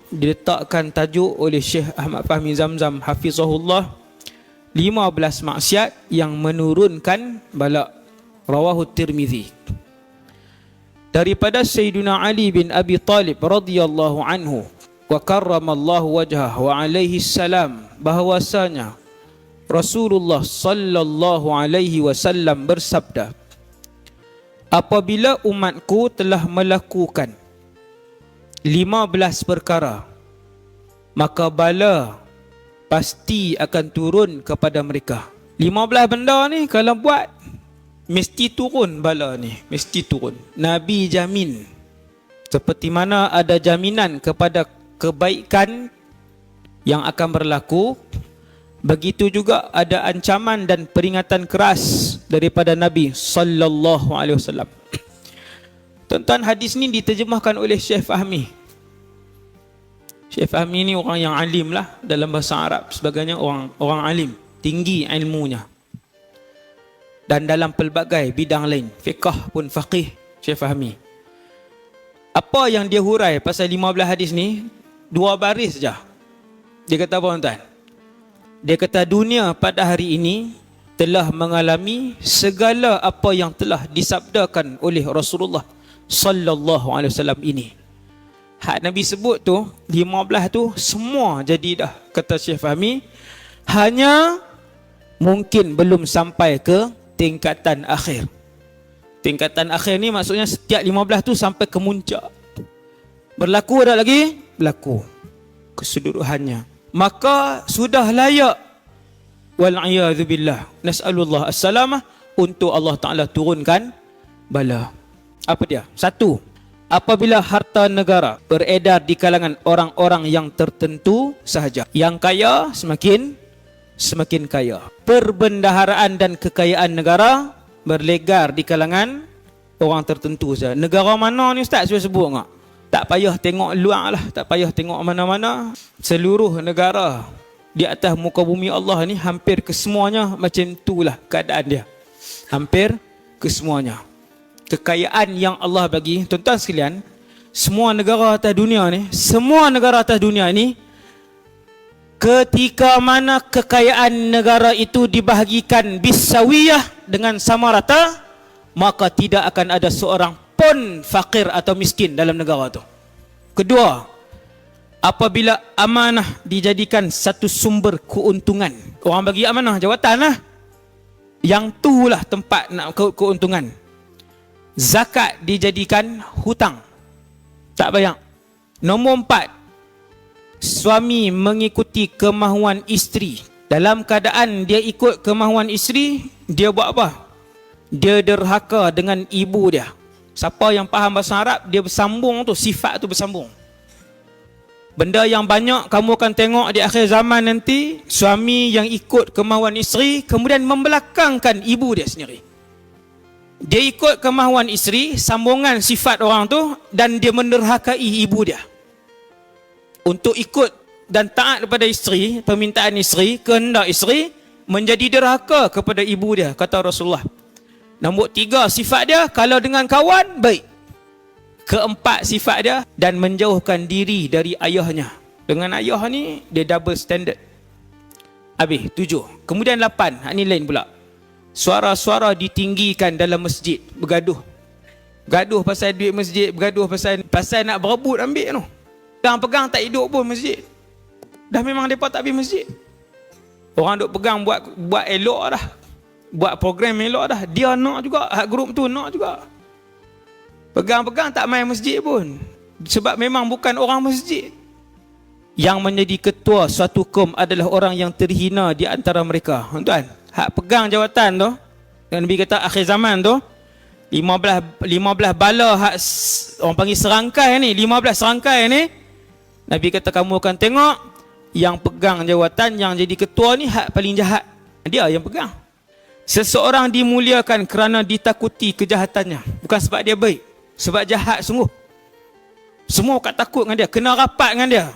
diletakkan tajuk oleh Syekh Ahmad Fahmi Zamzam hafizahullah, 15 maksiat yang menurunkan balak. Rawahu Tirmizi. Daripada Sayyidina Ali bin Abi Talib radhiyallahu anhu wa karramallahu wajhah wa alaihi salam, bahwasanya Rasulullah sallallahu alaihi wasallam bersabda, apabila umatku telah melakukan 15 perkara, maka bala pasti akan turun kepada mereka. 15 benda ni kalau buat, mesti turun bala ni, mesti turun. Nabi jamin. Seperti mana ada jaminan kepada kebaikan yang akan berlaku, begitu juga ada ancaman dan peringatan keras daripada Nabi sallallahu alaihi wasallam. Tuan-tuan, hadis ni diterjemahkan oleh Syekh Fahmi. Syekh Fahmi ni orang yang alim lah dalam bahasa Arab, sebagainya orang alim, tinggi ilmunya. Dan dalam pelbagai bidang lain, fiqh pun faqih Syekh Fahmi. Apa yang dia hurai pasal 15 hadis ni, 2 baris saja. Dia kata apa tuan-tuan? Dia kata dunia pada hari ini telah mengalami segala apa yang telah disabdakan oleh Rasulullah sallallahu alaihi wasallam ini. Hak Nabi sebut tu 15 tu semua jadi dah, kata Syekh Fahmi. Hanya mungkin belum sampai ke tingkatan akhir. Tingkatan akhir ni maksudnya setiap 15 tu sampai ke muncak. Berlaku ada lagi? Berlaku keseluruhannya. Maka sudah layak, wal'iyadzubillah, nas'alullah as-salamah, untuk Allah Ta'ala turunkan bala. Apa dia? 1. Apabila harta negara beredar di kalangan orang-orang yang tertentu sahaja. Yang kaya semakin kaya. Perbendaharaan dan kekayaan negara berlegar di kalangan orang tertentu saja. Negara mana ni Ustaz saya sebut tak? Tak payah tengok luar lah, tak payah tengok mana-mana. Seluruh negara di atas muka bumi Allah ni, hampir kesemuanya macam itulah keadaan dia. Hampir kesemuanya. Kekayaan yang Allah bagi, tuan-tuan sekalian, semua negara atas dunia ni, semua negara atas dunia ni, ketika mana kekayaan negara itu dibahagikan bisawiyah, dengan sama rata, maka tidak akan ada seorang pun fakir atau miskin dalam negara itu. Kedua, apabila amanah dijadikan satu sumber keuntungan, orang bagi amanah jawatan lah, yang itulah tempat nak keuntungan. Zakat dijadikan hutang, tak bayar. Nombor 4, suami mengikuti kemahuan isteri. Dalam keadaan dia ikut kemahuan isteri, dia buat apa? Dia derhaka dengan ibu dia. Siapa yang faham bahasa Arab, dia bersambung tu, sifat tu bersambung. Benda yang banyak kamu akan tengok di akhir zaman nanti, suami yang ikut kemahuan isteri kemudian membelakangkan ibu dia sendiri. Dia ikut kemahuan isteri, sambungan sifat orang tu, dan dia menderhakai ibu dia. Untuk ikut dan taat kepada isteri, permintaan isteri, kehendak isteri, menjadi derhaka kepada ibu dia, kata Rasulullah. Nombor 3 sifat dia, kalau dengan kawan, baik. Keempat sifat dia, dan menjauhkan diri dari ayahnya. Dengan ayah ni, dia double standard. Habis, 7. Kemudian 8, ni lain pula. Suara-suara ditinggikan dalam masjid, bergaduh. Gaduh pasal duit masjid, bergaduh pasal nak berebut ambil tu. Pegang-pegang tak hidup pun masjid. Dah memang mereka tak pergi masjid. Orang duk pegang buat elok dah. Buat program elok dah. Dia nak juga, hak grup tu nak juga. Pegang-pegang tak main masjid pun. Sebab memang bukan orang masjid. Yang menjadi ketua suatu kaum adalah orang yang terhina di antara mereka. Tuan, hak pegang jawatan tu, dan Nabi kata akhir zaman tu, 15 bala hak orang panggil serangkai ni, 15 serangkai ni, Nabi kata kamu akan tengok yang pegang jawatan, yang jadi ketua ni hak paling jahat. Dia yang pegang. Seseorang dimuliakan kerana ditakuti kejahatannya, bukan sebab dia baik, sebab jahat sungguh. Semua kat takut dengan dia, kena rapat dengan dia.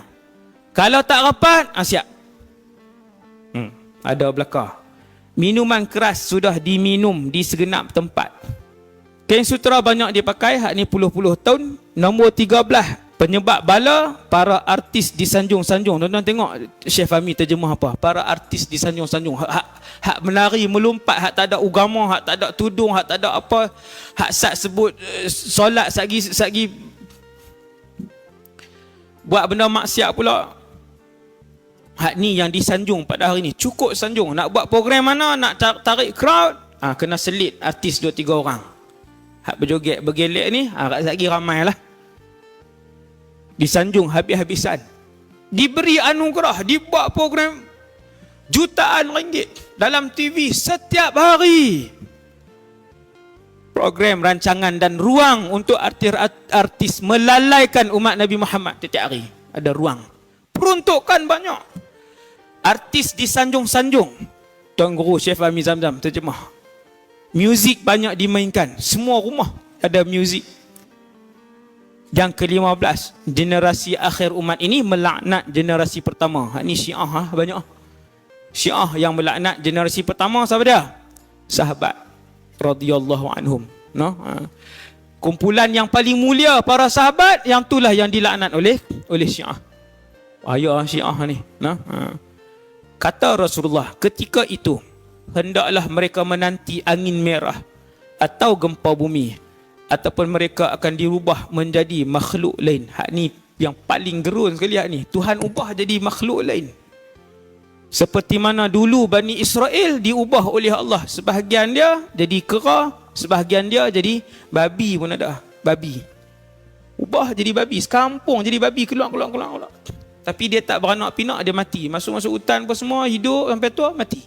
Kalau tak rapat, siap. Ada belakang. Minuman keras sudah diminum di segenap tempat. Kain sutera banyak dipakai, hak ni puluh-puluh tahun. Nombor 13, Penyebab bala, para artis disanjung-sanjung. Tuan-tuan tengok Syekh Fahmi terjemah apa? Para artis disanjung-sanjung. Hak menari, melompat, hak tak ada agama, hak tak ada tudung, hak tak ada apa. Hak sat sebut solat, satgi buat benda maksiat pula. Hak ni yang disanjung pada hari ni. Cukup sanjung. Nak buat program mana, nak tarik crowd, kena selit artis 2-3 orang. Hak berjoget, bergelek ni, satgi ramai lah. Disanjung habis-habisan, diberi anugerah, dibuat program jutaan ringgit dalam TV setiap hari. Program, rancangan dan ruang untuk artis melalaikan umat Nabi Muhammad setiap hari. Ada ruang, peruntukan banyak. Artis disanjung-sanjung. Tuan Guru Syekh Fahmi Zamzam terjemah. Muzik banyak dimainkan, semua rumah ada muzik. Yang ke-15, generasi akhir umat ini melaknat generasi pertama. Ini Syiah banyak. Syiah yang melaknat generasi pertama siapa dia? Sahabat radhiyallahu anhum. No? Kumpulan yang paling mulia para sahabat, yang itulah yang dilaknat oleh Syiah. Bahaya Syiah ni. No? Kata Rasulullah, ketika itu hendaklah mereka menanti angin merah atau gempa bumi, ataupun mereka akan dirubah menjadi makhluk lain. Hak ni yang paling gerun sekali hak ni. Tuhan ubah jadi makhluk lain. Seperti mana dulu Bani Israel diubah oleh Allah. Sebahagian dia jadi kera, sebahagian dia jadi babi pun ada. Babi. Ubah jadi babi. Sekampung jadi babi, keluar. Tapi dia tak beranak pinak, dia mati. Masuk hutan apa semua, hidup sampai tua, mati.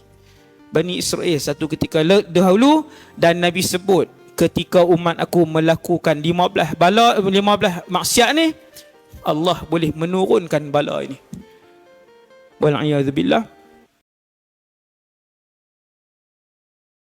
Bani Israel satu ketika dahulu, dan Nabi sebut, ketika umat aku melakukan 15 maksiat ni, Allah boleh menurunkan bala ini. Wal'iyadzubillah.